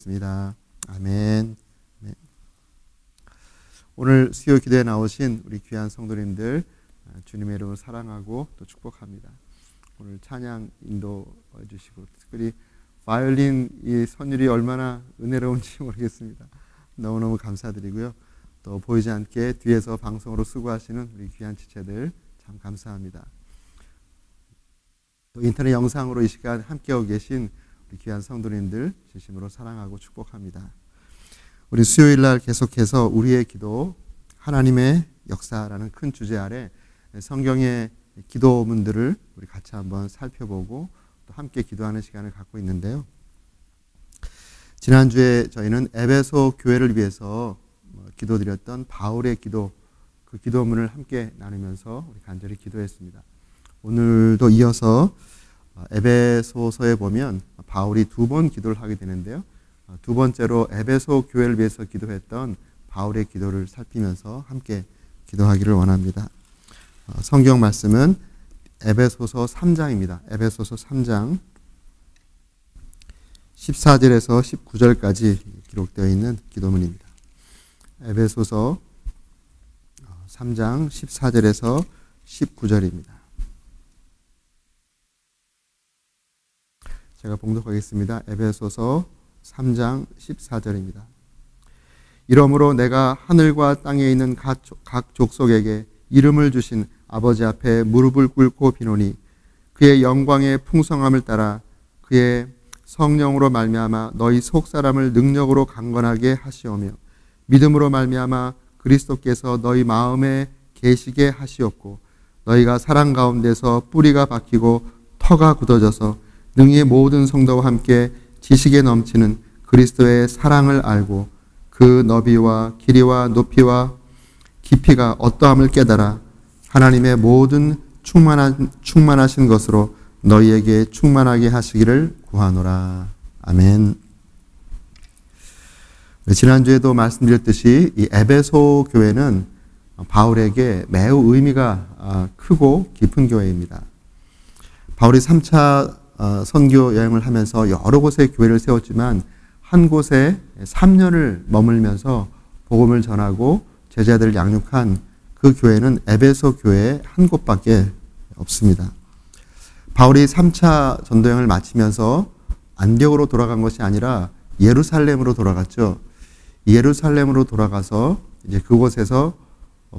있습니다. 아멘. 네. 오늘 수요 기도에 나오신 우리 귀한 성도님들 주님의 이름으로 사랑하고 또 축복합니다. 오늘 찬양 인도해 주시고 특별히 바이올린 이 선율이 얼마나 은혜로운지 모르겠습니다. 너무너무 감사드리고요. 또 보이지 않게 뒤에서 방송으로 수고하시는 우리 귀한 지체들 참 감사합니다. 또 인터넷 영상으로 이 시간 함께하고 계신 우리 귀한 성도님들 진심으로 사랑하고 축복합니다. 우리 수요일 날 계속해서 우리의 기도, 하나님의 역사라는 큰 주제 아래 성경의 기도문들을 우리 같이 한번 살펴보고 또 함께 기도하는 시간을 갖고 있는데요. 지난주에 저희는 에베소 교회를 위해서 기도드렸던 바울의 기도, 그 기도문을 함께 나누면서 우리 간절히 기도했습니다. 오늘도 이어서 에베소서에 보면 바울이 두 번 기도를 하게 되는데요. 두 번째로 에베소 교회를 위해서 기도했던 바울의 기도를 살피면서 함께 기도하기를 원합니다. 성경 말씀은 에베소서 3장입니다. 에베소서 3장 14절에서 19절까지 기록되어 있는 기도문입니다. 에베소서 3장 14절에서 19절입니다. 제가 봉독하겠습니다. 에베소서 3장 14절입니다. 이러므로 내가 하늘과 땅에 있는 각 족속에게 이름을 주신 아버지 앞에 무릎을 꿇고 비노니 그의 영광의 풍성함을 따라 그의 성령으로 말미암아 너희 속사람을 능력으로 강건하게 하시오며 믿음으로 말미암아 그리스도께서 너희 마음에 계시게 하시옵고 너희가 사랑 가운데서 뿌리가 박히고 터가 굳어져서 능히 모든 성도와 함께 지식에 넘치는 그리스도의 사랑을 알고 그 너비와 길이와 높이와 깊이가 어떠함을 깨달아 하나님의 모든 충만하신 것으로 너희에게 충만하게 하시기를 구하노라. 아멘. 지난주에도 말씀드렸듯이 이 에베소 교회는 바울에게 매우 의미가 크고 깊은 교회입니다. 바울이 3차 선교 여행을 하면서 여러 곳에 교회를 세웠지만 한 곳에 3년을 머물면서 복음을 전하고 제자들을 양육한 그 교회는 에베소 교회 한 곳밖에 없습니다. 바울이 3차 전도여행을 마치면서 안디옥으로 돌아간 것이 아니라 예루살렘으로 돌아갔죠. 예루살렘으로 돌아가서 이제 그곳에서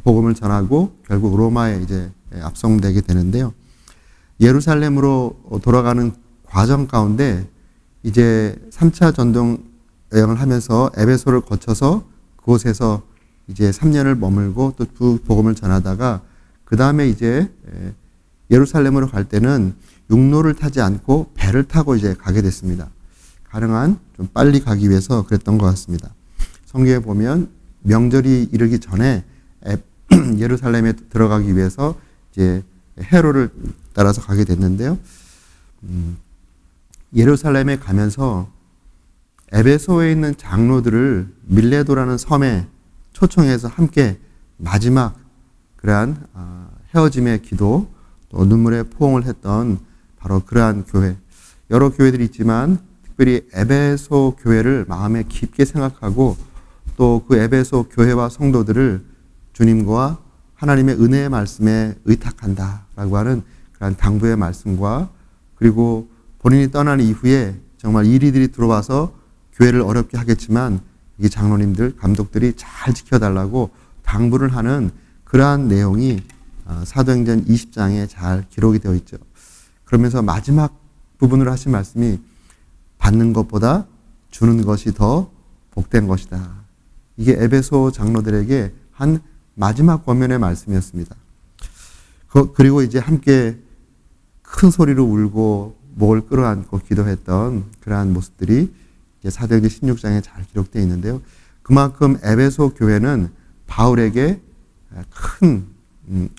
복음을 전하고 결국 로마에 이제 압송되게 되는데요. 예루살렘으로 돌아가는 과정 가운데 이제 3차 전도 여행을 하면서 에베소를 거쳐서 그곳에서 이제 3년을 머물고 또 그 복음을 전하다가 그 다음에 이제 예루살렘으로 갈 때는 육로를 타지 않고 배를 타고 이제 가게 됐습니다. 가능한 좀 빨리 가기 위해서 그랬던 것 같습니다. 성경에 보면 명절이 이르기 전에 예루살렘에 들어가기 위해서 이제 해로를 따라서 가게 됐는데요. 예루살렘에 가면서 에베소에 있는 장로들을 밀레도라는 섬에 초청해서 함께 마지막 그러한 헤어짐의 기도 또 눈물의 포옹을 했던 바로 그러한 교회. 여러 교회들이 있지만 특별히 에베소 교회를 마음에 깊게 생각하고 또 그 에베소 교회와 성도들을 주님과 하나님의 은혜의 말씀에 의탁한다라고 하는 그런 당부의 말씀과 그리고 본인이 떠난 이후에 정말 이리들이 들어와서 교회를 어렵게 하겠지만 이 장로님들, 감독들이 잘 지켜달라고 당부를 하는 그러한 내용이 사도행전 20장에 잘 기록이 되어 있죠. 그러면서 마지막 부분으로 하신 말씀이 받는 것보다 주는 것이 더 복된 것이다. 이게 에베소 장로들에게 한 마지막 권면의 말씀이었습니다. 그리고 이제 함께 큰 소리로 울고 목을 끌어안고 기도했던 그러한 모습들이 이제 사도행전 16장에 잘 기록되어 있는데요. 그만큼 에베소 교회는 바울에게 큰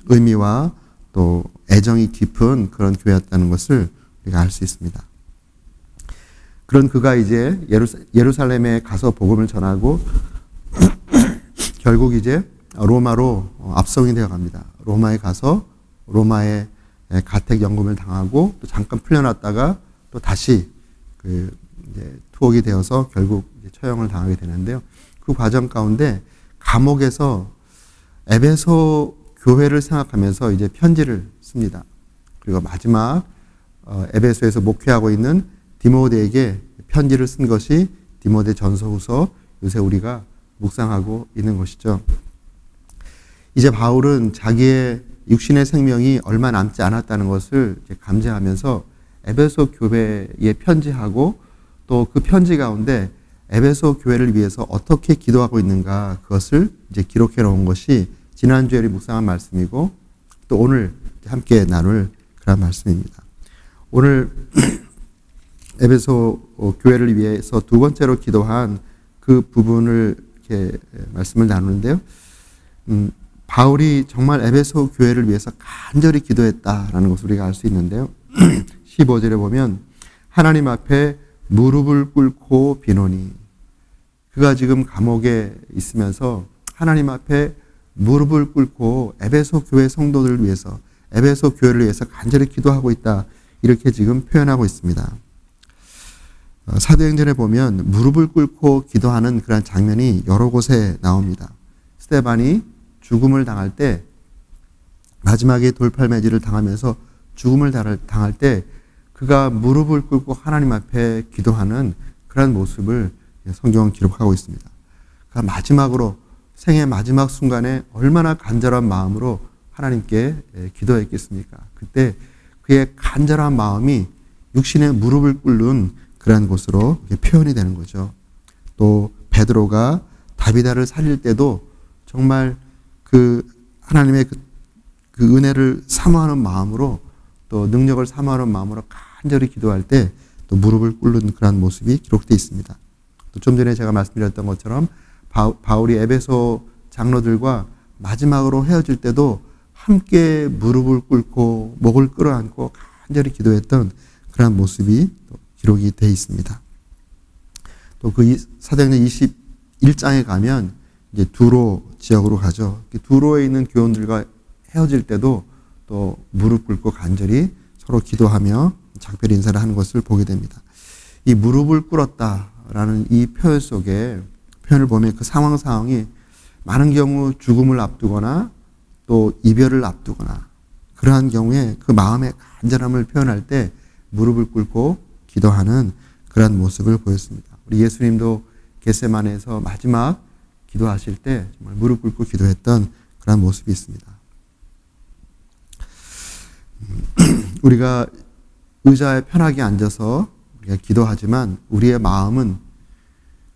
의미와 또 애정이 깊은 그런 교회였다는 것을 우리가 알 수 있습니다. 그런 그가 이제 예루살렘에 가서 복음을 전하고 결국 이제 로마로 압송이 되어 갑니다. 로마에 가서 로마의 가택 연금을 당하고 또 잠깐 풀려났다가 또 다시 이제 투옥이 되어서 결국 처형을 당하게 되는데요. 그 과정 가운데 감옥에서 에베소 교회를 생각하면서 이제 편지를 씁니다. 그리고 마지막 에베소에서 목회하고 있는 디모데에게 편지를 쓴 것이 디모데 전서후서, 요새 우리가 묵상하고 있는 것이죠. 이제 바울은 자기의 육신의 생명이 얼마 남지 않았다는 것을 이제 감지하면서 에베소 교회에 편지하고 또 그 편지 가운데 에베소 교회를 위해서 어떻게 기도하고 있는가, 그것을 이제 기록해 놓은 것이 지난주에 우리 묵상한 말씀이고 또 오늘 함께 나눌 그런 말씀입니다. 오늘 에베소 교회를 위해서 두 번째로 기도한 그 부분을 이렇게 말씀을 나누는데요. 바울이 정말 에베소 교회를 위해서 간절히 기도했다라는 것을 우리가 알 수 있는데요. 15절에 보면 하나님 앞에 무릎을 꿇고 비노니, 그가 지금 감옥에 있으면서 하나님 앞에 무릎을 꿇고 에베소 교회 성도들을 위해서, 에베소 교회를 위해서 간절히 기도하고 있다, 이렇게 지금 표현하고 있습니다. 사도행전에 보면 무릎을 꿇고 기도하는 그런 장면이 여러 곳에 나옵니다. 스데반이 죽음을 당할 때, 마지막에 돌팔매질을 당하면서 죽음을 당할 때 그가 무릎을 꿇고 하나님 앞에 기도하는 그런 모습을 성경은 기록하고 있습니다. 그가 마지막으로, 생의 마지막 순간에 얼마나 간절한 마음으로 하나님께 기도했겠습니까? 그때 그의 간절한 마음이 육신의 무릎을 꿇는 그러한 곳으로 표현이 되는 거죠. 또 베드로가 다비다를 살릴 때도 정말 그 하나님의 그 은혜를 사모하는 마음으로, 또 능력을 사모하는 마음으로 간절히 기도할 때 또 무릎을 꿇는 그런 모습이 기록되어 있습니다. 또 좀 전에 제가 말씀드렸던 것처럼 바울이 에베소 장로들과 마지막으로 헤어질 때도 함께 무릎을 꿇고 목을 끌어안고 간절히 기도했던 그런 모습이 또 기록이 되어 있습니다. 또 그 사도행전 21장에 가면 이제 두로 지역으로 가죠. 두로에 있는 교원들과 헤어질 때도 또 무릎 꿇고 간절히 서로 기도하며 작별 인사를 하는 것을 보게 됩니다. 이 무릎을 꿇었다라는 이 표현 속에, 표현을 보면 그 상황이 많은 경우 죽음을 앞두거나 또 이별을 앞두거나 그러한 경우에 그 마음의 간절함을 표현할 때 무릎을 꿇고 기도하는 그러한 모습을 보였습니다. 우리 예수님도 겟세마네에서 마지막 기도하실 때 정말 무릎 꿇고 기도했던 그런 모습이 있습니다. 우리가 의자에 편하게 앉아서 우리가 기도하지만 우리의 마음은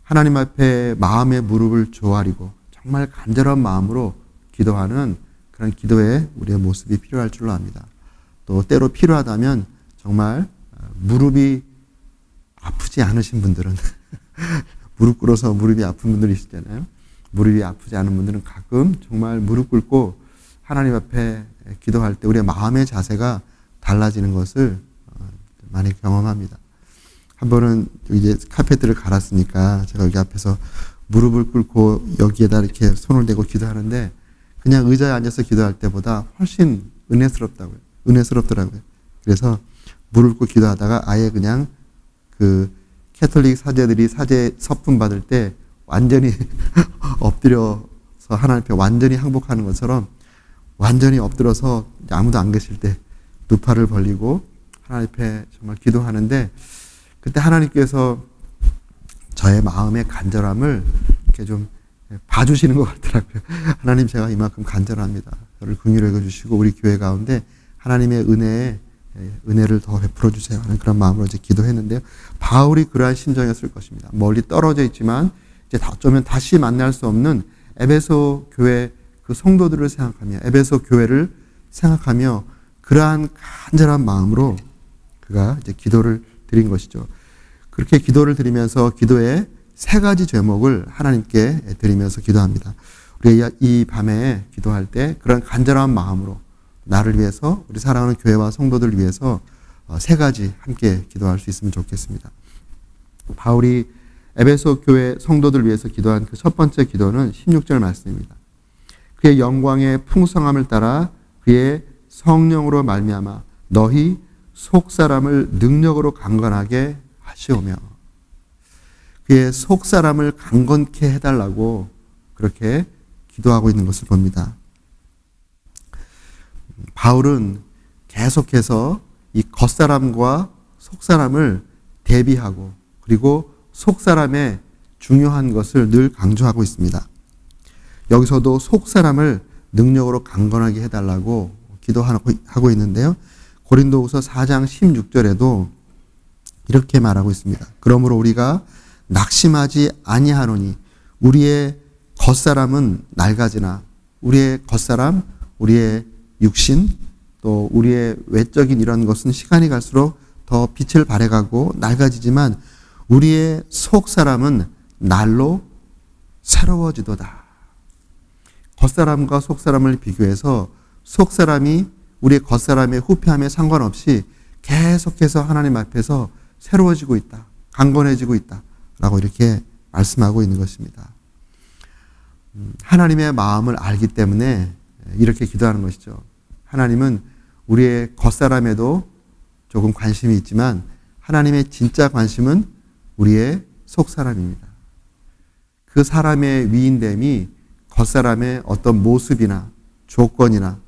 하나님 앞에 마음의 무릎을 조아리고 정말 간절한 마음으로 기도하는 그런 기도의 우리의 모습이 필요할 줄로 압니다. 또 때로 필요하다면 정말 무릎이 아프지 않으신 분들은 무릎 꿇어서 무릎이 아픈 분들이 있잖아요. 무릎이 아프지 않은 분들은 가끔 정말 무릎 꿇고 하나님 앞에 기도할 때 우리의 마음의 자세가 달라지는 것을 많이 경험합니다. 한 번은 이제 카페트를 갈았으니까 제가 여기 앞에서 무릎을 꿇고 여기에다 이렇게 손을 대고 기도하는데 그냥 의자에 앉아서 기도할 때보다 훨씬 은혜스럽더라고요. 그래서 무릎 꿇고 기도하다가 아예 그냥 그 캐톨릭 사제들이 사제 서품 받을 때 완전히 엎드려서 하나님 앞에 완전히 항복하는 것처럼 완전히 엎드려서 아무도 안 계실 때 두 팔을 벌리고 하나님 앞에 정말 기도하는데 그때 하나님께서 저의 마음의 간절함을 이렇게 좀 봐주시는 것 같더라고요. 하나님, 제가 이만큼 간절합니다. 저를 긍휼히 여겨주시고 우리 교회 가운데 하나님의 은혜를 더 베풀어 주세요 하는 그런 마음으로 이제 기도했는데요. 바울이 그러한 심정이었을 것입니다. 멀리 떨어져 있지만 이제 어쩌면 다시 만날 수 없는 에베소 교회 그 성도들을 생각하며 에베소 교회를 생각하며 그러한 간절한 마음으로 그가 이제 기도를 드린 것이죠. 그렇게 기도를 드리면서 기도의 세 가지 제목을 하나님께 드리면서 기도합니다. 우리가 이 밤에 기도할 때 그런 간절한 마음으로 나를 위해서, 우리 사랑하는 교회와 성도들을 위해서 세 가지 함께 기도할 수 있으면 좋겠습니다. 바울이 에베소 교회 성도들을 위해서 기도한 그 첫 번째 기도는 16절 말씀입니다. 그의 영광의 풍성함을 따라 그의 성령으로 말미암아 너희 속 사람을 능력으로 강건하게 하시오며, 그의 속사람을 강건케 해달라고 그렇게 기도하고 있는 것을 봅니다. 바울은 계속해서 이 겉사람과 속사람을 대비하고 그리고 속사람의 중요한 것을 늘 강조하고 있습니다. 여기서도 속사람을 능력으로 강건하게 해달라고 기도하고 있는데요. 고린도후서 4장 16절에도 이렇게 말하고 있습니다. 그러므로 우리가 낙심하지 아니하노니 우리의 겉사람은 낡아지나 우리의 겉사람, 우리의 육신, 또 우리의 외적인 이런 것은 시간이 갈수록 더 빛을 발해가고 낡아지지만 우리의 속사람은 날로 새로워지도다. 겉사람과 속사람을 비교해서 속사람이 우리의 겉사람의 후패함에 상관없이 계속해서 하나님 앞에서 새로워지고 있다. 강건해지고 있다. 라고 이렇게 말씀하고 있는 것입니다. 하나님의 마음을 알기 때문에 이렇게 기도하는 것이죠. 하나님은 우리의 겉사람에도 조금 관심이 있지만 하나님의 진짜 관심은 우리의 속사람입니다. 그 사람의 위인됨이 겉사람의 어떤 모습이나 조건이나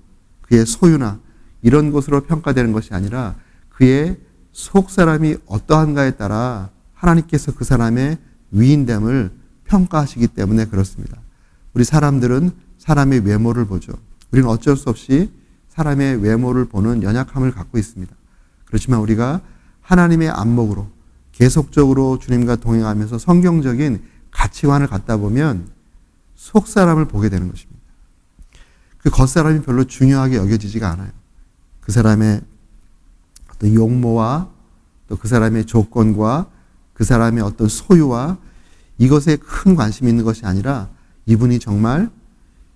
그의 소유나 이런 것으로 평가되는 것이 아니라 그의 속사람이 어떠한가에 따라 하나님께서 그 사람의 위인됨을 평가하시기 때문에 그렇습니다. 우리 사람들은 사람의 외모를 보죠. 우리는 어쩔 수 없이 사람의 외모를 보는 연약함을 갖고 있습니다. 그렇지만 우리가 하나님의 안목으로 계속적으로 주님과 동행하면서 성경적인 가치관을 갖다 보면 속사람을 보게 되는 것입니다. 그 겉사람이 별로 중요하게 여겨지지가 않아요. 그 사람의 어떤 용모와 또 그 사람의 조건과 그 사람의 어떤 소유와 이것에 큰 관심이 있는 것이 아니라 이분이 정말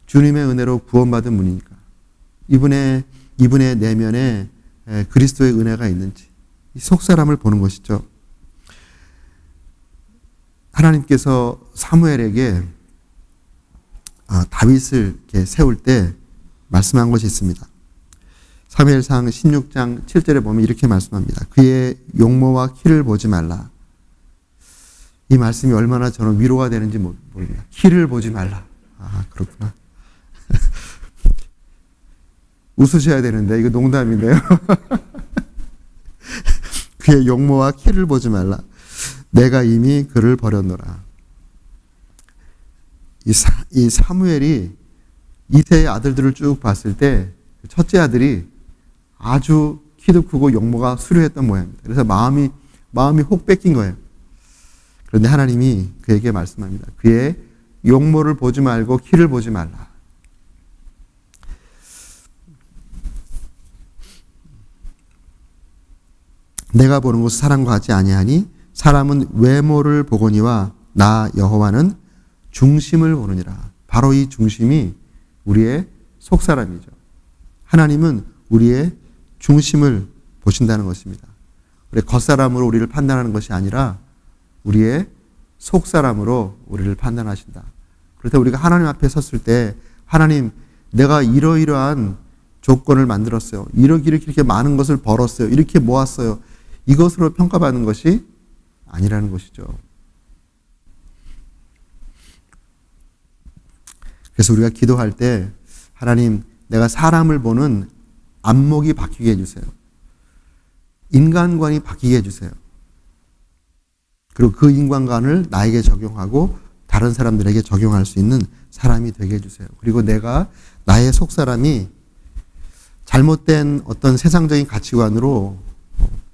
주님의 은혜로 구원받은 분이니까 이분의 내면에 그리스도의 은혜가 있는지 이 속사람을 보는 것이죠. 하나님께서 사무엘에게 다윗을 이렇게 세울 때 말씀한 것이 있습니다. 사무엘상 16장 7절에 보면 이렇게 말씀합니다. 그의 용모와 키를 보지 말라. 이 말씀이 얼마나 저는 위로가 되는지 모릅니다. 키를 보지 말라. 아, 그렇구나. 웃으셔야 되는데 이거 농담인데요. 그의 용모와 키를 보지 말라. 내가 이미 그를 버렸노라. 이 사무엘이 이세의 아들들을 쭉 봤을 때 첫째 아들이 아주 키도 크고 용모가 수려했던 모양입니다. 그래서 마음이 혹 뺏긴 거예요. 그런데 하나님이 그에게 말씀합니다. 그의 용모를 보지 말고 키를 보지 말라. 내가 보는 것은 사람과 같지 아니하니 사람은 외모를 보거니와 나 여호와는 중심을 보느니라. 바로 이 중심이 우리의 속사람이죠. 하나님은 우리의 중심을 보신다는 것입니다. 우리 겉사람으로 우리를 판단하는 것이 아니라 우리의 속사람으로 우리를 판단하신다. 그럴 때 우리가 하나님 앞에 섰을 때 하나님 내가 이러이러한 조건을 만들었어요. 이렇게 많은 것을 벌었어요. 이렇게 모았어요. 이것으로 평가받는 것이 아니라는 것이죠. 그래서 우리가 기도할 때 하나님 내가 사람을 보는 안목이 바뀌게 해주세요. 인간관이 바뀌게 해주세요. 그리고 그 인간관을 나에게 적용하고 다른 사람들에게 적용할 수 있는 사람이 되게 해주세요. 그리고 내가 나의 속사람이 잘못된 어떤 세상적인 가치관으로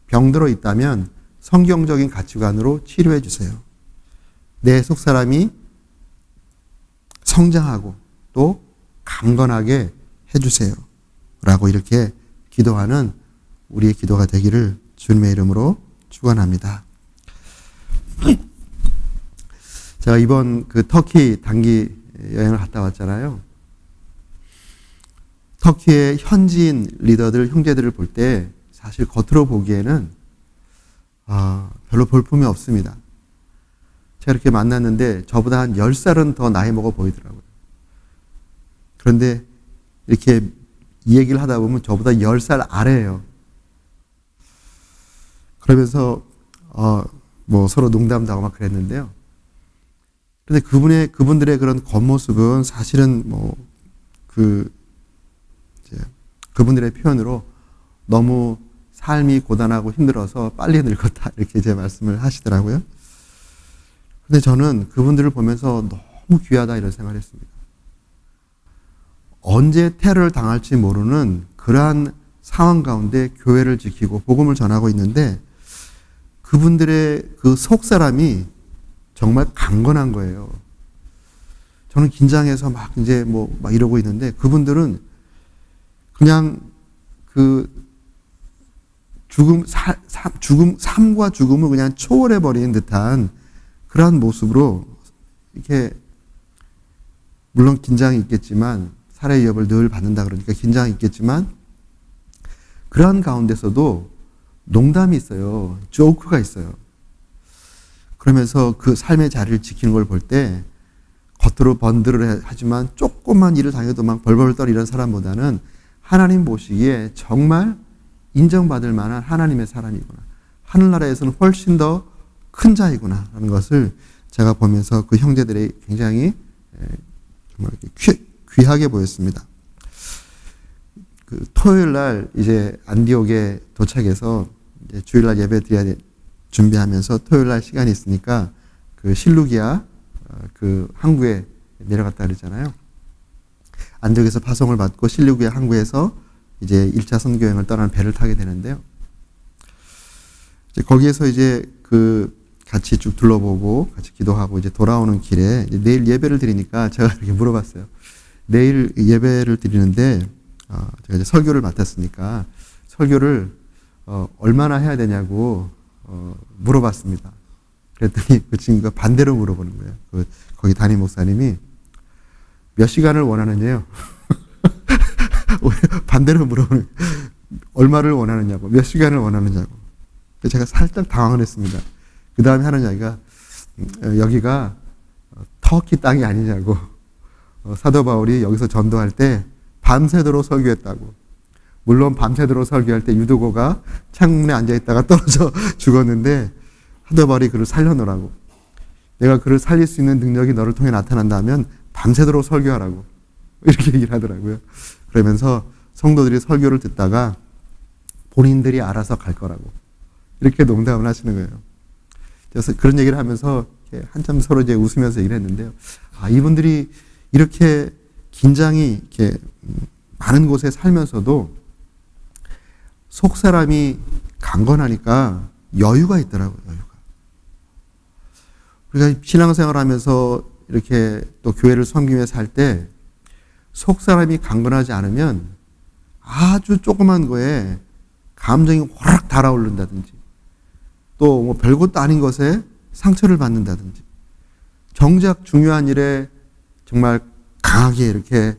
병들어 있다면 성경적인 가치관으로 치료해 주세요. 내 속사람이 성장하고 또 강건하게 해주세요. 라고 이렇게 기도하는 우리의 기도가 되기를 주님의 이름으로 축원합니다. 제가 이번 터키 단기 여행을 갔다 왔잖아요. 터키의 현지인 리더들, 형제들을 볼 때 사실 겉으로 보기에는 별로 볼품이 없습니다. 제가 이렇게 만났는데 저보다 한 10살은 더 나이 먹어 보이더라고요. 그런데 이렇게 이 얘기를 하다 보면 저보다 10살 아래예요. 그러면서 서로 농담도 하고 막 그랬는데요. 근데 그분들의 그런 겉모습은 사실은 그분들의 표현으로 너무 삶이 고단하고 힘들어서 빨리 늙었다. 이렇게 제 말씀을 하시더라고요. 근데 저는 그분들을 보면서 너무 귀하다 이런 생각을 했습니다. 언제 테러를 당할지 모르는 그러한 상황 가운데 교회를 지키고 복음을 전하고 있는데 그분들의 그 속사람이 정말 강건한 거예요. 저는 긴장해서 막 이러고 있는데 그분들은 그냥 삶과 죽음을 그냥 초월해버리는 듯한 그러한 모습으로 이렇게 물론 긴장이 있겠지만 살해 위협을 늘 받는다 그러니까 긴장이 있겠지만 그러한 가운데서도 농담이 있어요. 조크가 있어요. 그러면서 그 삶의 자리를 지키는 걸 볼 때 겉으로 번들을 하지만 조금만 일을 당해도 막 벌벌 떨이는 사람보다는 하나님 보시기에 정말 인정받을 만한 하나님의 사람이구나. 하늘나라에서는 훨씬 더 큰 자이구나 라는 것을 제가 보면서 그 형제들이 굉장히 정말 귀하게 보였습니다. 그 토요일 날 이제 안디옥에 도착해서 이제 주일날 예배 드려야 준비하면서 토요일 날 시간이 있으니까 그 실루기아 그 항구에 내려갔다 그랬잖아요. 안디옥에서 파송을 받고 실루기아 항구에서 이제 1차 선교 여행을 떠나는 배를 타게 되는데요. 이제 거기에서 이제 그 같이 쭉 둘러보고 같이 기도하고 이제 돌아오는 길에 이제 내일 예배를 드리니까 제가 이렇게 물어봤어요. 내일 예배를 드리는데 제가 이제 설교를 맡았으니까 설교를 얼마나 해야 되냐고 물어봤습니다. 그랬더니 그 친구가 반대로 물어보는 거예요. 거기 담임 목사님이 몇 시간을 원하느냐요? 반대로 물어보는 얼마를 원하느냐고 몇 시간을 원하느냐고. 제가 살짝 당황을 했습니다. 그 다음에 하는 이야기가 여기가 터키 땅이 아니냐고. 사도 바울이 여기서 전도할 때 밤새도록 설교했다고. 물론 밤새도록 설교할 때 유도고가 창문에 앉아있다가 떨어져 죽었는데 사도 바울이 그를 살려놓으라고. 내가 그를 살릴 수 있는 능력이 너를 통해 나타난다면 밤새도록 설교하라고. 이렇게 얘기를 하더라고요. 그러면서 성도들이 설교를 듣다가 본인들이 알아서 갈 거라고. 이렇게 농담을 하시는 거예요. 그래서 그런 얘기를 하면서 한참 서로 이제 웃으면서 얘기를 했는데요. 이분들이 이렇게 긴장이 이렇게 많은 곳에 살면서도 속 사람이 강건하니까 여유가 있더라고요. 여유가. 우리가 신앙생활 하면서 이렇게 또 교회를 섬기며 살 때 속 사람이 강건하지 않으면 아주 조그만 거에 감정이 호락 달아오른다든지 또 뭐 별것도 아닌 것에 상처를 받는다든지 정작 중요한 일에 정말 강하게 이렇게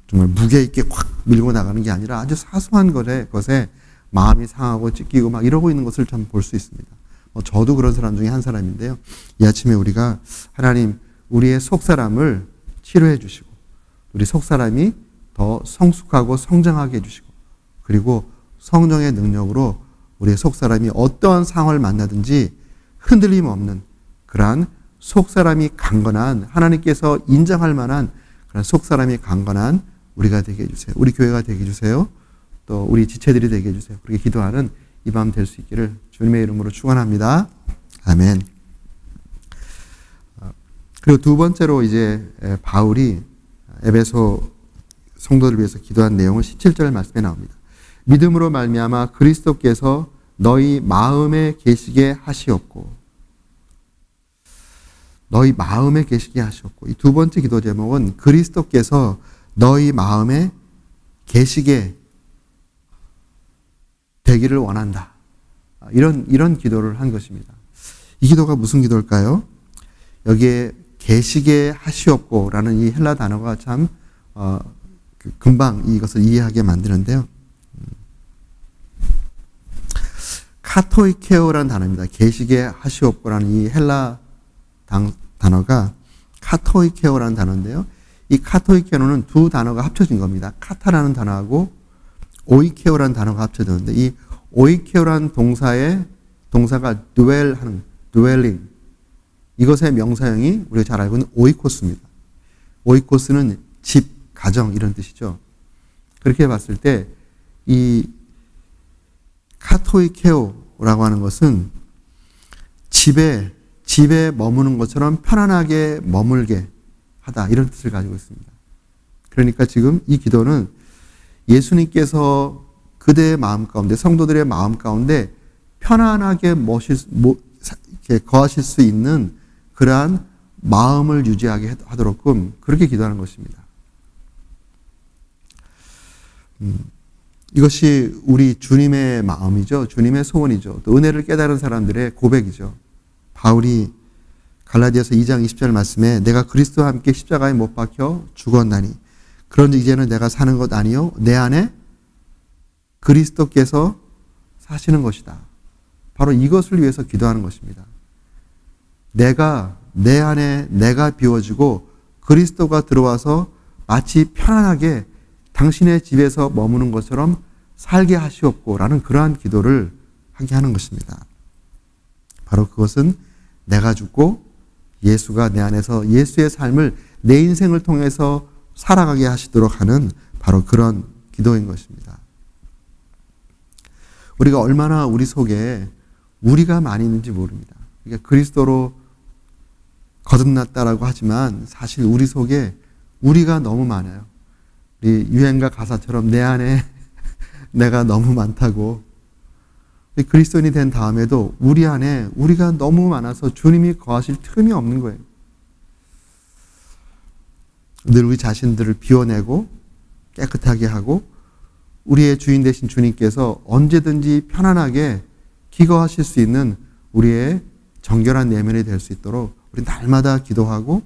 정말 무게 있게 확 밀고 나가는 게 아니라 아주 사소한 것에 마음이 상하고 찢기고 막 이러고 있는 것을 참 볼 수 있습니다. 저도 그런 사람 중에 한 사람인데요. 이 아침에 우리가 하나님 우리의 속사람을 치료해 주시고 우리 속사람이 더 성숙하고 성장하게 해주시고 그리고 성령의 능력으로 우리의 속사람이 어떠한 상황을 만나든지 흔들림 없는 그러한 속사람이 강건한 하나님께서 인정할 만한 그런 속사람이 강건한 우리가 되게 해주세요. 우리 교회가 되게 해주세요. 또 우리 지체들이 되게 해주세요. 그렇게 기도하는 이 밤 될 수 있기를 주님의 이름으로 축원합니다. 아멘. 그리고 두 번째로 이제 바울이 에베소 성도를 위해서 기도한 내용은 17절 말씀에 나옵니다. 믿음으로 말미암아 그리스도께서 너희 마음에 계시게 하시옵고 너희 마음에 계시게 하시옵고 이 두 번째 기도 제목은 그리스도께서 너희 마음에 계시게 되기를 원한다. 이런 기도를 한 것입니다. 이 기도가 무슨 기도일까요? 여기에 계시게 하시옵고라는 이 헬라 단어가 참 금방 이것을 이해하게 만드는데요. 카토이케오라는 단어입니다. 계시게 하시옵고라는 이 헬라 단어가 카토이케오라는 단어인데요. 이 카토이케오는 두 단어가 합쳐진 겁니다. 카타라는 단어하고 오이케오라는 단어가 합쳐졌는데 이 오이케오라는 동사가 dwelling 이것의 명사형이 우리가 잘 알고 있는 오이코스입니다. 오이코스는 집, 가정 이런 뜻이죠. 그렇게 봤을 때 이 카토이케오라고 하는 것은 집에 머무는 것처럼 편안하게 머물게 하다 이런 뜻을 가지고 있습니다. 그러니까 지금 이 기도는 예수님께서 그대의 마음 가운데, 성도들의 마음 가운데 편안하게 거하실 수 있는 그러한 마음을 유지하게 하도록끔 그렇게 기도하는 것입니다. 이것이 우리 주님의 마음이죠. 주님의 소원이죠. 또 은혜를 깨달은 사람들의 고백이죠. 바울이 갈라디아서 2장 20절 말씀에 내가 그리스도와 함께 십자가에 못 박혀 죽었나니 그런즉 이제는 내가 사는 것 아니요 내 안에 그리스도께서 사시는 것이다. 바로 이것을 위해서 기도하는 것입니다. 내 안에 내가 비워지고 그리스도가 들어와서 마치 편안하게 당신의 집에서 머무는 것처럼 살게 하시옵고라는 그러한 기도를 하게 하는 것입니다. 바로 그것은 내가 죽고 예수가 내 안에서 예수의 삶을 내 인생을 통해서 살아가게 하시도록 하는 바로 그런 기도인 것입니다. 우리가 얼마나 우리 속에 우리가 많이 있는지 모릅니다. 그러니까 그리스도로 거듭났다라고 하지만 사실 우리 속에 우리가 너무 많아요. 우리 유행가 가사처럼 내 안에 내가 너무 많다고. 그리스도인이 된 다음에도 우리 안에 우리가 너무 많아서 주님이 거하실 틈이 없는 거예요. 늘 우리 자신들을 비워내고 깨끗하게 하고 우리의 주인 되신 주님께서 언제든지 편안하게 기거하실 수 있는 우리의 정결한 내면이 될 수 있도록 우리 날마다 기도하고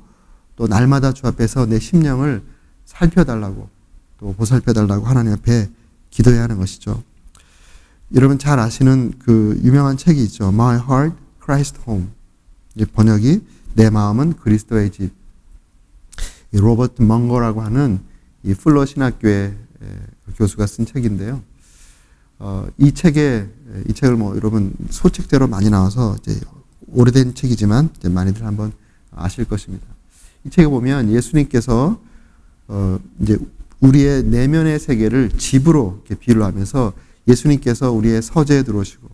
또 날마다 주 앞에서 내 심령을 살펴달라고 또 보살펴달라고 하나님 앞에 기도해야 하는 것이죠. 여러분 잘 아시는 그 유명한 책이 있죠. My Heart, Christ Home. 번역이 내 마음은 그리스도의 집. 로버트 멍거라고 하는 이 풀러 신학교의 교수가 쓴 책인데요. 이 책을 여러분 소책자로 많이 나와서 이제 오래된 책이지만 이제 많이들 한번 아실 것입니다. 이 책에 보면 예수님께서 이제 우리의 내면의 세계를 집으로 이렇게 비유를 하면서 예수님께서 우리의 서재에 들어오시고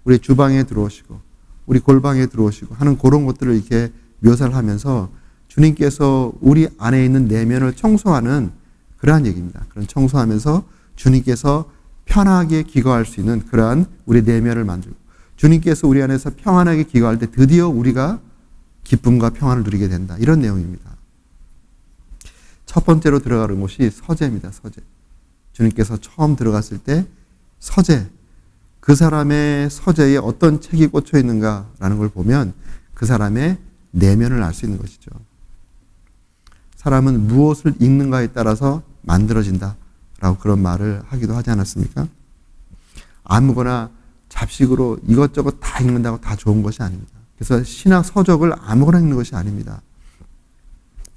우리 주방에 들어오시고 우리 골방에 들어오시고 하는 그런 것들을 이렇게 묘사를 하면서 주님께서 우리 안에 있는 내면을 청소하는 그러한 얘기입니다. 그런 청소하면서 주님께서 편하게 기거할 수 있는 그러한 우리 내면을 만들고 주님께서 우리 안에서 평안하게 기거할 때 드디어 우리가 기쁨과 평안을 누리게 된다. 이런 내용입니다. 첫 번째로 들어가는 곳이 서재입니다. 서재. 주님께서 처음 들어갔을 때 서재, 그 사람의 서재에 어떤 책이 꽂혀 있는가라는 걸 보면 그 사람의 내면을 알 수 있는 것이죠. 사람은 무엇을 읽는가에 따라서 만들어진다라고 그런 말을 하기도 하지 않았습니까? 아무거나 잡식으로 이것저것 다 읽는다고 다 좋은 것이 아닙니다. 그래서 신학 서적을 아무거나 읽는 것이 아닙니다.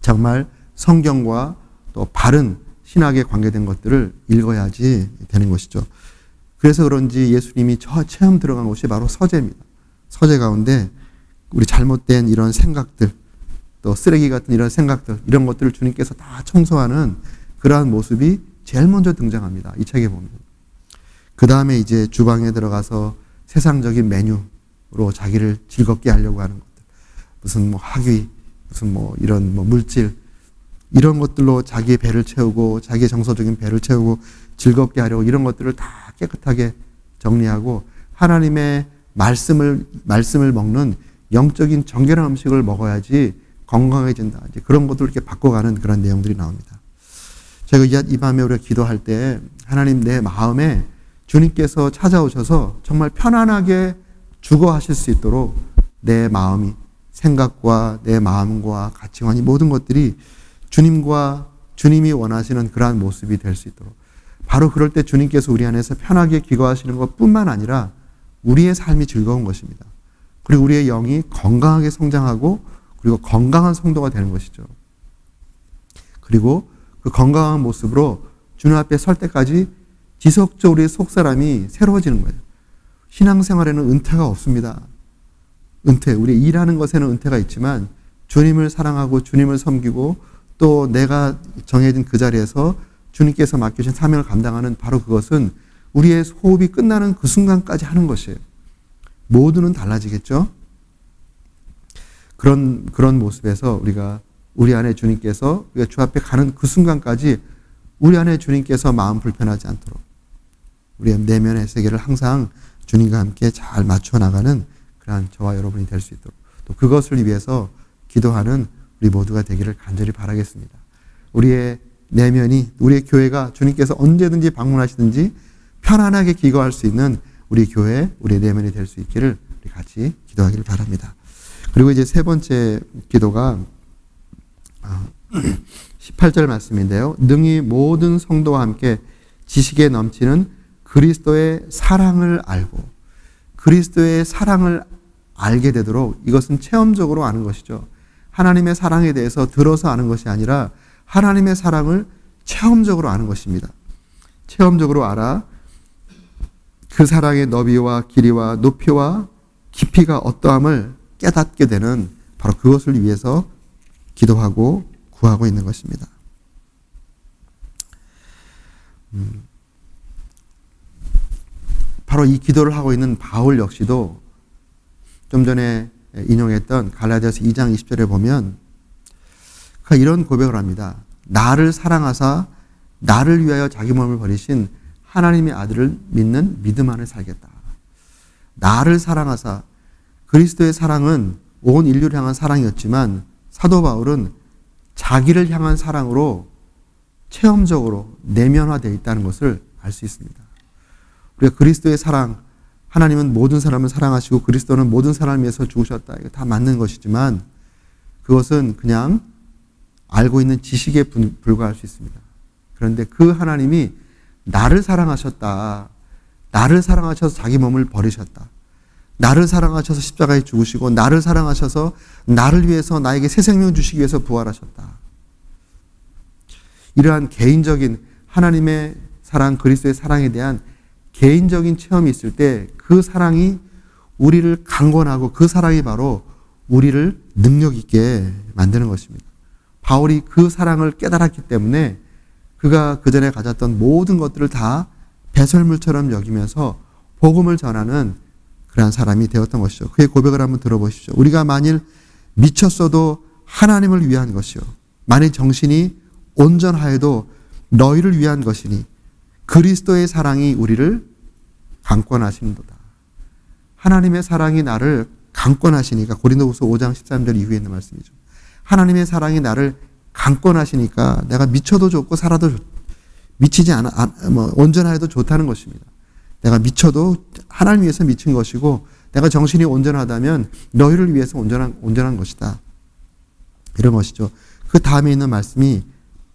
정말 성경과 또 바른 신학에 관계된 것들을 읽어야지 되는 것이죠. 그래서 그런지 예수님이 처음 들어간 곳이 바로 서재입니다. 서재 가운데 우리 잘못된 이런 생각들, 또 쓰레기 같은 이런 생각들, 이런 것들을 주님께서 다 청소하는 그러한 모습이 제일 먼저 등장합니다. 이 책에 보면. 그 다음에 이제 주방에 들어가서 세상적인 메뉴로 자기를 즐겁게 하려고 하는 것들. 무슨 학위, 무슨 이런 물질, 이런 것들로 자기의 배를 채우고 자기의 정서적인 배를 채우고 즐겁게 하려고 이런 것들을 다 깨끗하게 정리하고 하나님의 말씀을 먹는 영적인 정결한 음식을 먹어야지 건강해진다. 이제 그런 것들을 이렇게 바꿔가는 그런 내용들이 나옵니다. 제가 이 밤에 우리가 기도할 때 하나님 내 마음에 주님께서 찾아오셔서 정말 편안하게 주거하실 수 있도록 내 마음이 생각과 내 마음과 가치관이 모든 것들이 주님이 원하시는 그러한 모습이 될 수 있도록 바로 그럴 때 주님께서 우리 안에서 편하게 기거하시는 것뿐만 아니라 우리의 삶이 즐거운 것입니다. 그리고 우리의 영이 건강하게 성장하고 그리고 건강한 성도가 되는 것이죠. 그리고 그 건강한 모습으로 주님 앞에 설 때까지 지속적으로 우리의 속사람이 새로워지는 거예요. 신앙생활에는 은퇴가 없습니다. 은퇴, 우리 일하는 것에는 은퇴가 있지만 주님을 사랑하고 주님을 섬기고 또 내가 정해진 그 자리에서 주님께서 맡겨주신 사명을 감당하는 바로 그것은 우리의 호흡이 끝나는 그 순간까지 하는 것이에요. 모두는 달라지겠죠? 그런 모습에서 우리 안에 주님께서 우리가 주 앞에 가는 그 순간까지 우리 안에 주님께서 마음 불편하지 않도록 우리의 내면의 세계를 항상 주님과 함께 잘 맞춰 나가는 그러한 저와 여러분이 될 수 있도록 또 그것을 위해서 기도하는 우리 모두가 되기를 간절히 바라겠습니다. 우리의 내면이 우리의 교회가 주님께서 언제든지 방문하시든지 편안하게 기거할 수 있는 우리 교회, 우리의 내면이 될 수 있기를 우리 같이 기도하기를 바랍니다. 그리고 이제 세 번째 기도가 18절 말씀인데요. 능히 모든 성도와 함께 지식에 넘치는 그리스도의 사랑을 알고 그리스도의 사랑을 알게 되도록 이것은 체험적으로 아는 것이죠. 하나님의 사랑에 대해서 들어서 아는 것이 아니라 하나님의 사랑을 체험적으로 아는 것입니다. 체험적으로 알아 그 사랑의 너비와 길이와 높이와 깊이가 어떠함을 깨닫게 되는 바로 그것을 위해서 기도하고 구하고 있는 것입니다. 바로 이 기도를 하고 있는 바울 역시도 좀 전에 인용했던 갈라디아서 2장 20절에 보면 그가 이런 고백을 합니다. 나를 사랑하사 나를 위하여 자기 몸을 버리신 하나님의 아들을 믿는 믿음 안에 살겠다. 나를 사랑하사 그리스도의 사랑은 온 인류를 향한 사랑이었지만 사도 바울은 자기를 향한 사랑으로 체험적으로 내면화되어 있다는 것을 알 수 있습니다. 우리가 그리스도의 사랑, 하나님은 모든 사람을 사랑하시고 그리스도는 모든 사람을 위해서 죽으셨다. 이거 다 맞는 것이지만 그것은 그냥 알고 있는 지식에 불과할 수 있습니다. 그런데 그 하나님이 나를 사랑하셨다. 나를 사랑하셔서 자기 몸을 버리셨다. 나를 사랑하셔서 십자가에 죽으시고 나를 사랑하셔서 나를 위해서 나에게 새 생명 주시기 위해서 부활하셨다. 이러한 개인적인 하나님의 사랑, 그리스도의 사랑에 대한 개인적인 체험이 있을 때 그 사랑이 우리를 강권하고 그 사랑이 바로 우리를 능력 있게 만드는 것입니다. 바울이 그 사랑을 깨달았기 때문에 그가 그전에 가졌던 모든 것들을 다 배설물처럼 여기면서 복음을 전하는 그러한 사람이 되었던 것이죠. 그의 고백을 한번 들어보십시오. 우리가 만일 미쳤어도 하나님을 위한 것이요. 만일 정신이 온전하여도 너희를 위한 것이니 그리스도의 사랑이 우리를 강권하시는도다. 하나님의 사랑이 나를 강권하시니까 고린도후서 5장 13절 이후에 있는 말씀이죠. 하나님의 사랑이 나를 강권하시니까 내가 미쳐도 좋고 살아도 미치지 않아 온전하여도 좋다는 것입니다. 내가 미쳐도 하나님 위해서 미친 것이고 내가 정신이 온전하다면 너희를 위해서 온전한 것이다. 이런 것이죠. 그 다음에 있는 말씀이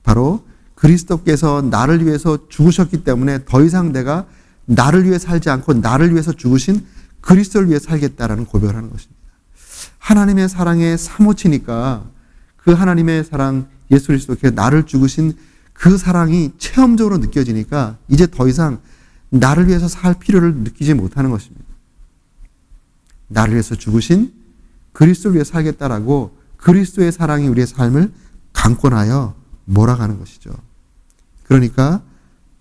바로 그리스도께서 나를 위해서 죽으셨기 때문에 더 이상 내가 나를 위해 살지 않고 나를 위해서 죽으신 그리스도를 위해 살겠다라는 고백을 하는 것입니다. 하나님의 사랑에 사모치니까 그 하나님의 사랑 예수 그리스도께서 나를 죽으신 그 사랑이 체험적으로 느껴지니까 이제 더 이상 나를 위해서 살 필요를 느끼지 못하는 것입니다. 나를 위해서 죽으신 그리스도를 위해 살겠다라고 그리스도의 사랑이 우리의 삶을 강권하여 몰아가는 것이죠. 그러니까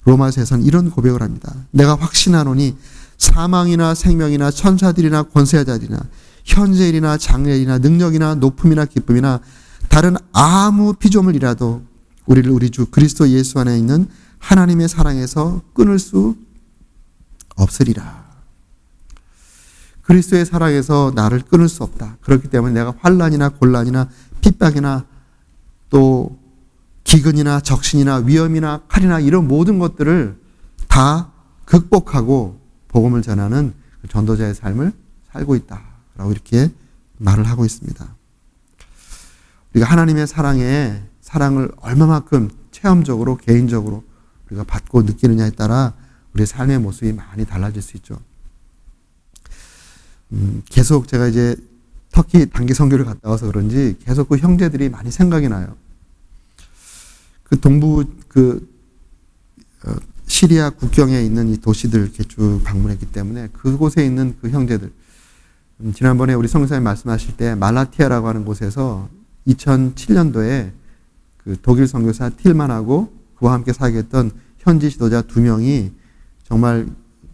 로마서에서는 이런 고백을 합니다. 내가 확신하노니 사망이나 생명이나 천사들이나 권세자들이나 현재일이나 장래일이나 능력이나 높음이나 기쁨이나 다른 아무 피조물이라도 우리를 우리 주 그리스도 예수 안에 있는 하나님의 사랑에서 끊을 수 없으리라. 그리스도의 사랑에서 나를 끊을 수 없다. 그렇기 때문에 내가 환난이나 곤란이나 핍박이나 또 기근이나 적신이나 위험이나 칼이나 이런 모든 것들을 다 극복하고 복음을 전하는 전도자의 삶을 살고 있다라고 이렇게 말을 하고 있습니다. 우리가 하나님의 사랑을 얼마만큼 체험적으로 개인적으로 우리가 받고 느끼느냐에 따라 우리의 삶의 모습이 많이 달라질 수 있죠. 계속 제가 이제 터키 단기 선교를 갔다 와서 그런지 계속 그 형제들이 많이 생각이 나요. 그 동부 시리아 국경에 있는 이 도시들 이렇게 쭉 방문했기 때문에 그곳에 있는 그 형제들 지난번에 우리 성교사님 말씀하실 때 말라티아라고 하는 곳에서 2007년도에 그 독일 선교사 틸만하고 그와 함께 사귀었던 현지 지도자 2명이 정말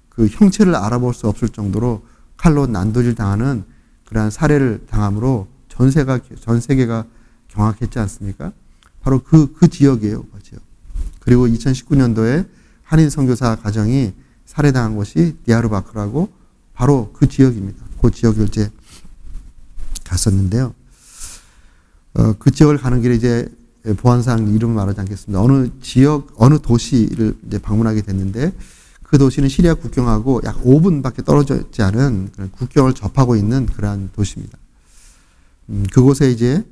그 형체를 알아볼 수 없을 정도로 칼로 난도질 당하는 그러한 사례를 당함으로 전 세계가 경악했지 않습니까? 바로 그 지역이에요. 그 지역. 그리고 2019년도에 한인 선교사 가정이 살해당한 곳이 디아르바크라고 바로 그 지역입니다. 그 지역을 이제 갔었는데요. 그 지역을 가는 길에 이제 보안상 이름을 말하지 않겠습니다. 어느 지역, 어느 도시를 이제 방문하게 됐는데 그 도시는 시리아 국경하고 약 5분밖에 떨어져 있지 않은 국경을 접하고 있는 그러한 도시입니다. 그곳에 이제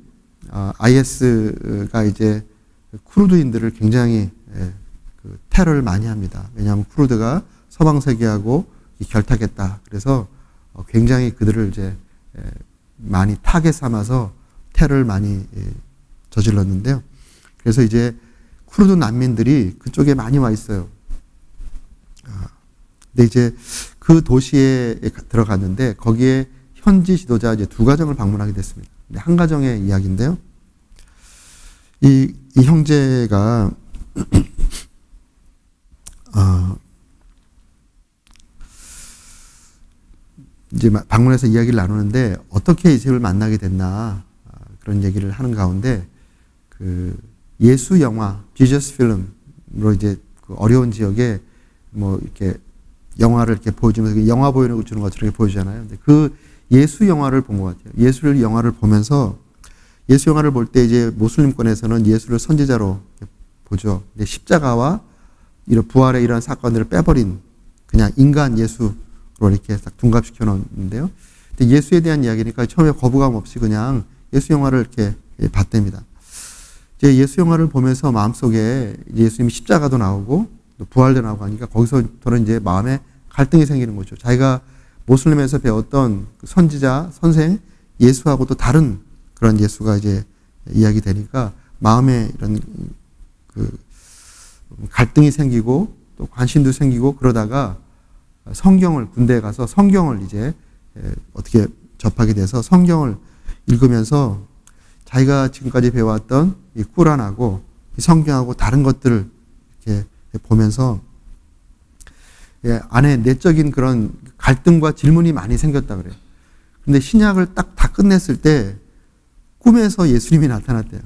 IS가 이제 쿠르드인들을 굉장히 그 테러를 많이 합니다. 왜냐하면 쿠르드가 서방 세계하고 결탁했다. 그래서 굉장히 그들을 이제 많이 타겟 삼아서 테러를 많이 저질렀는데요. 그래서 이제 쿠르드 난민들이 그쪽에 많이 와 있어요. 근데 이제 그 도시에 들어갔는데 거기에 현지 지도자 이제 2가정을 방문하게 됐습니다. 한 가정의 이야기인데요. 이 형제가 이제 방문해서 이야기를 나누는데 어떻게 이 집을 만나게 됐나 그런 얘기를 하는 가운데 그 예수 영화 지저스 필름으로 이제 그 어려운 지역에 뭐 이렇게 영화를 이렇게 보여주면서 영화 보여주는 것처럼 이렇게 보여주잖아요. 근데 그 예수 영화를 본 것 같아요. 예수 영화를 보면서 예수 영화를 볼 때 이제 모슬림권에서는 예수를 선지자로 보죠. 근데 십자가와 이런 부활의 이런 사건들을 빼버린 그냥 인간 예수로 이렇게 딱 둔갑시켜 놓는데요. 근데 예수에 대한 이야기니까 처음에 거부감 없이 그냥 예수 영화를 이렇게 봤답니다. 이제 예수 영화를 보면서 마음속에 예수님이 십자가도 나오고 또 부활도 나오고 하니까 거기서부터는 이제 마음에 갈등이 생기는 거죠. 자기가 모슬림에서 배웠던 선지자, 선생, 예수하고 또 다른 그런 예수가 이제 이야기 되니까 마음에 이런 그 갈등이 생기고 또 관심도 생기고 그러다가 성경을 군대에 가서 성경을 이제 어떻게 접하게 돼서 성경을 읽으면서 자기가 지금까지 배워왔던 이 꾸란하고 이 성경하고 다른 것들을 이렇게 보면서 안에 내적인 그런 갈등과 질문이 많이 생겼다 그래요. 근데 신약을 딱 다 끝냈을 때 꿈에서 예수님이 나타났대요.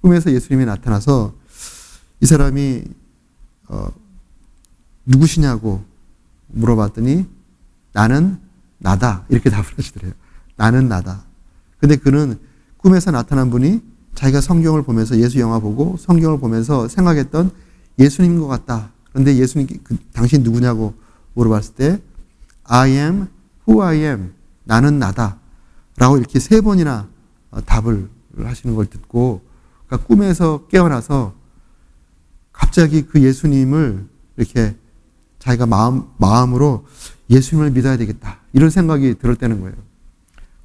꿈에서 예수님이 나타나서 이 사람이 누구시냐고 물어봤더니 나는 나다 이렇게 답을 하시더래요. 나는 나다. 근데 그는 꿈에서 나타난 분이 자기가 성경을 보면서 예수 영화 보고 성경을 보면서 생각했던 예수님인 것 같다. 그런데 예수님 당신 누구냐고 물어봤을 때 I am who I am. 나는 나다. 라고 이렇게 3번이나 답을 하시는 걸 듣고 그러니까 꿈에서 깨어나서 갑자기 그 예수님을 이렇게 자기가 마음으로 예수님을 믿어야 되겠다. 이런 생각이 들었다는 거예요.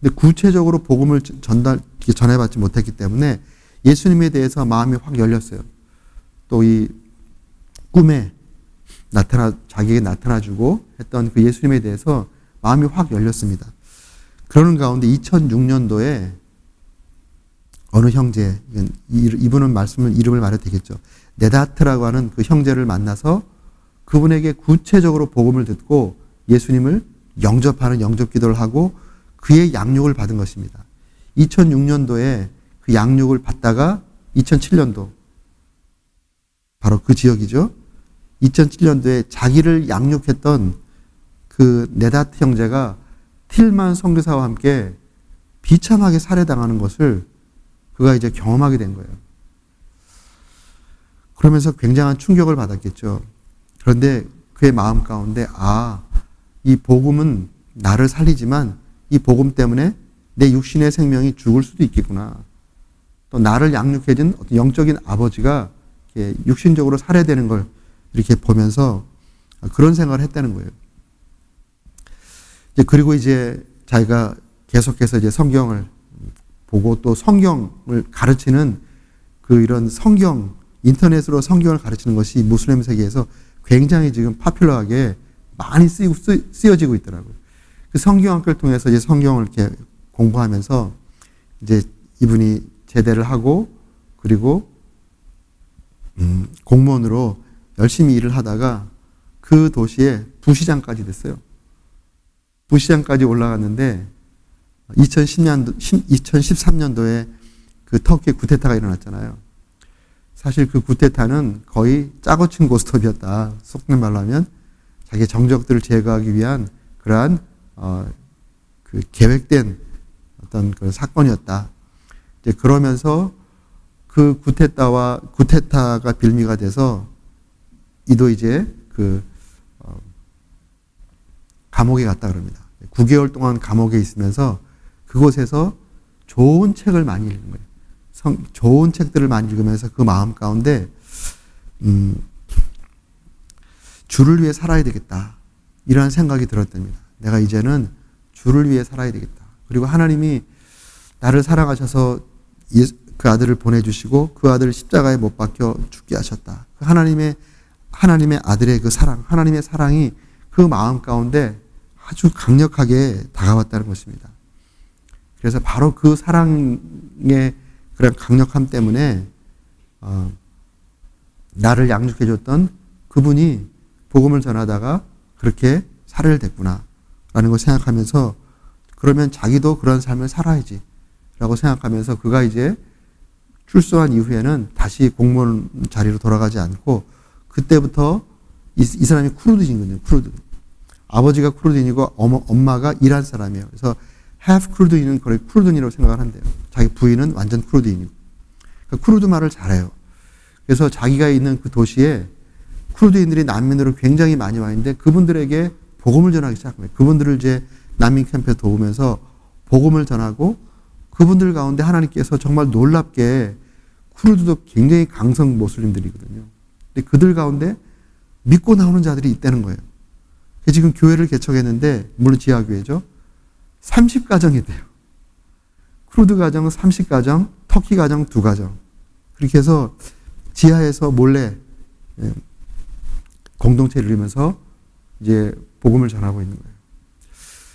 근데 구체적으로 복음을 전해받지 못했기 때문에 예수님에 대해서 마음이 확 열렸어요. 또 이 꿈에 자기에게 나타나주고 했던 그 예수님에 대해서 마음이 확 열렸습니다. 그러는 가운데 2006년도에 어느 형제, 이분은 이름을 말해도 되겠죠. 네다트라고 하는 그 형제를 만나서 그분에게 구체적으로 복음을 듣고 예수님을 영접하는 영접 기도를 하고 그의 양육을 받은 것입니다. 2006년도에 그 양육을 받다가 2007년도 바로 그 지역이죠. 2007년도에 자기를 양육했던 그 네다트 형제가 틸만 선교사와 함께 비참하게 살해당하는 것을 그가 이제 경험하게 된 거예요. 그러면서 굉장한 충격을 받았겠죠. 그런데 그의 마음 가운데 이 복음은 나를 살리지만 이 복음 때문에 내 육신의 생명이 죽을 수도 있겠구나. 또 나를 양육해준 어떤 영적인 아버지가 이렇게 육신적으로 살해되는 걸 이렇게 보면서 그런 생각을 했다는 거예요. 그리고 이제 자기가 계속해서 이제 성경을 보고 또 성경을 가르치는 이런 인터넷으로 성경을 가르치는 것이 무슬림 세계에서 굉장히 지금 파퓰러하게 많이 쓰여지고 있더라고요. 그 성경학교를 통해서 이제 성경을 이렇게 공부하면서 이제 이분이 제대를 하고 그리고 공무원으로 열심히 일을 하다가 그 도시에 부시장까지 됐어요. 부시장까지 올라갔는데 2013년도에 그 터키에 쿠데타가 일어났잖아요. 사실 그 쿠데타는 거의 짜고 친 고스톱이었다. 속된 말로 하면 자기 정적들을 제거하기 위한 그러한 그 계획된 어떤 그런 사건이었다. 이제 그러면서 그 쿠데타가 빌미가 돼서 이도 이제 그 감옥에 갔다 그럽니다. 9개월 동안 감옥에 있으면서 그곳에서 좋은 책을 많이 읽은 거예요. 좋은 책들을 많이 읽으면서 그 마음 가운데 주를 위해 살아야 되겠다. 이런 생각이 들었답니다. 내가 이제는 주를 위해 살아야 되겠다. 그리고 하나님이 나를 사랑하셔서 그 아들을 보내주시고 그 아들을 십자가에 못 박혀 죽게 하셨다. 그 하나님의 아들의 그 사랑, 하나님의 사랑이 그 마음 가운데 아주 강력하게 다가왔다는 것입니다. 그래서 바로 그 사랑의 그런 강력함 때문에 나를 양육해줬던 그분이 복음을 전하다가 그렇게 살해를 됐구나 라는 걸 생각하면서 그러면 자기도 그런 삶을 살아야지 라고 생각하면서 그가 이제 출소한 이후에는 다시 공무원 자리로 돌아가지 않고 그때부터 이 사람이 쿠르드인이거든요. 쿠르드. 아버지가 쿠르드인이고 엄마가 이란 사람이에요. 그래서 half 쿠르드인은 거의 쿠르드인이라고 생각을 한대요. 자기 부인은 완전 쿠르드인이고. 그러니까 쿠르드 말을 잘해요. 그래서 자기가 있는 그 도시에 쿠르드인들이 난민으로 굉장히 많이 와 있는데 그분들에게 복음을 전하기 시작합니다. 그분들을 이제 난민 캠프에 도우면서 복음을 전하고 그분들 가운데 하나님께서 정말 놀랍게 쿠르드도 굉장히 강성 모슬림들이거든요. 근데 그들 가운데 믿고 나오는 자들이 있다는 거예요. 지금 교회를 개척했는데 물론 지하교회죠. 30가정이 돼요. 쿠르드 가정은 30가정, 터키 가정 2가정. 그렇게 해서 지하에서 몰래 공동체를 이루면서 이제 복음을 전하고 있는 거예요.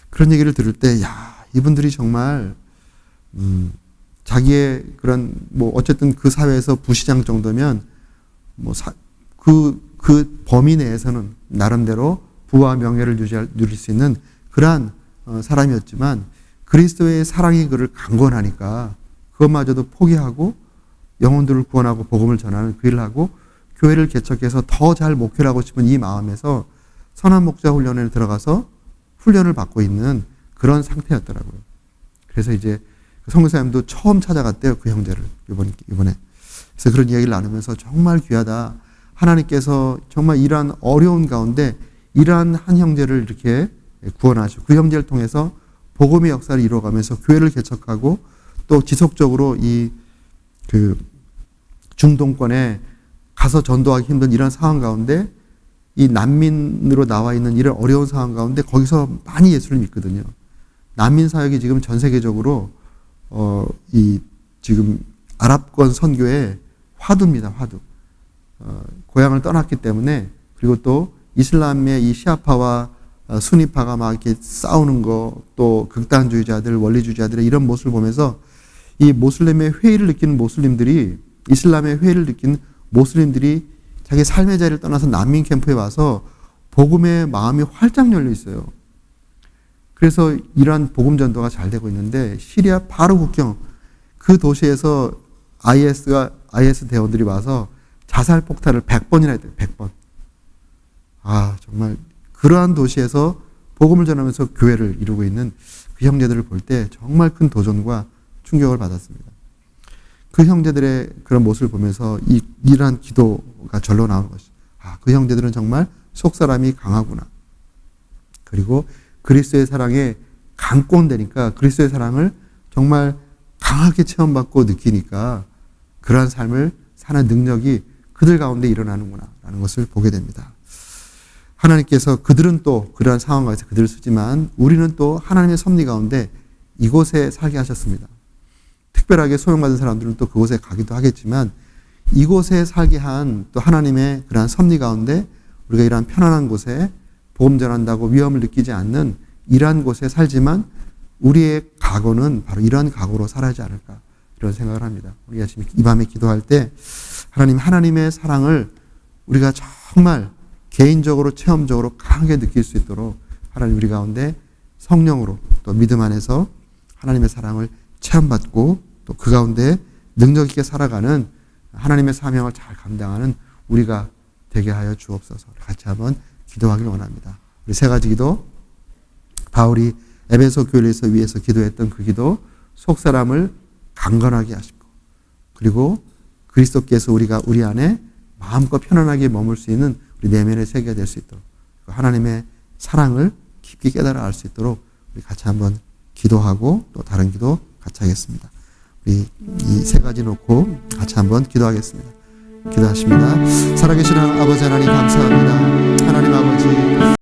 그런 얘기를 들을 때, 야, 이분들이 정말, 자기의 그런, 어쨌든 그 사회에서 부시장 정도면, 그 범위 내에서는 나름대로 부와 명예를 누릴 수 있는 그러한 사람이었지만, 그리스도의 사랑이 그를 강권하니까, 그것마저도 포기하고, 영혼들을 구원하고 복음을 전하는 그 일을 하고, 교회를 개척해서 더 잘 목회를 하고 싶은 이 마음에서 선한 목자 훈련에 들어가서 훈련을 받고 있는 그런 상태였더라고요. 그래서 이제 선교사님도 처음 찾아갔대요. 그 형제를 이번에. 그래서 그런 이야기를 나누면서 정말 귀하다. 하나님께서 정말 이러한 어려운 가운데 이러한 한 형제를 이렇게 구원하시고 그 형제를 통해서 복음의 역사를 이루어가면서 교회를 개척하고 또 지속적으로 그 중동권에 가서 전도하기 힘든 이런 상황 가운데 이 난민으로 나와 있는 이런 어려운 상황 가운데 거기서 많이 예수를 믿거든요. 난민 사역이 지금 전 세계적으로 지금 아랍권 선교의 화두입니다. 화두. 고향을 떠났기 때문에 그리고 또 이슬람의 이 시아파와 수니파가 막 이렇게 싸우는 거 또 극단주의자들 원리주의자들의 이런 모습을 보면서 이 모슬림의 회의를 느끼는 모슬림들이 이슬람의 회의를 느낀 모슬림들이 자기 삶의 자리를 떠나서 난민 캠프에 와서 복음의 마음이 활짝 열려 있어요. 그래서 이러한 복음 전도가 잘 되고 있는데 시리아 바로 국경 그 도시에서 IS 대원들이 와서 자살 폭탄을 100번이나 했대요. 100번. 아, 정말 그러한 도시에서 복음을 전하면서 교회를 이루고 있는 그 형제들을 볼 때 정말 큰 도전과 충격을 받았습니다. 그 형제들의 그런 모습을 보면서 이러한 기도가 절로 나오는 것이죠. 아, 그 형제들은 정말 속사람이 강하구나. 그리고 그리스도의 사랑에 강권되니까 그리스도의 사랑을 정말 강하게 체험받고 느끼니까 그러한 삶을 사는 능력이 그들 가운데 일어나는구나 라는 것을 보게 됩니다. 하나님께서 그들은 또 그러한 상황 가운데서 그들을 쓰지만 우리는 또 하나님의 섭리 가운데 이곳에 살게 하셨습니다. 특별하게 소명받은 사람들은 또 그곳에 가기도 하겠지만 이곳에 살게 한 또 하나님의 그러한 섭리 가운데 우리가 이러한 편안한 곳에 복음 전한다고 위험을 느끼지 않는 이러한 곳에 살지만 우리의 각오는 바로 이러한 각오로 살아야지 않을까 이런 생각을 합니다. 우리가 지금 이 밤에 기도할 때 하나님의 사랑을 우리가 정말 개인적으로 체험적으로 강하게 느낄 수 있도록 하나님 우리 가운데 성령으로 또 믿음 안에서 하나님의 사랑을 체험받고 또 그 가운데 능력 있게 살아가는 하나님의 사명을 잘 감당하는 우리가 되게 하여 주옵소서. 같이 한번 기도하길 원합니다. 우리 세 가지 기도, 바울이 에베소 교회에서 위해서 기도했던 그 기도, 속사람을 강건하게 하시고, 그리고 그리스도께서 우리 안에 마음껏 편안하게 머물 수 있는 우리 내면의 세계가 될 수 있도록 하나님의 사랑을 깊게 깨달아 알 수 있도록 우리 같이 한번 기도하고 또 다른 기도 같이 하겠습니다. 우리 이 세 가지 놓고 같이 한번 기도하겠습니다. 기도하십니다. 살아계신 아버지 하나님 감사합니다. 하나님 아버지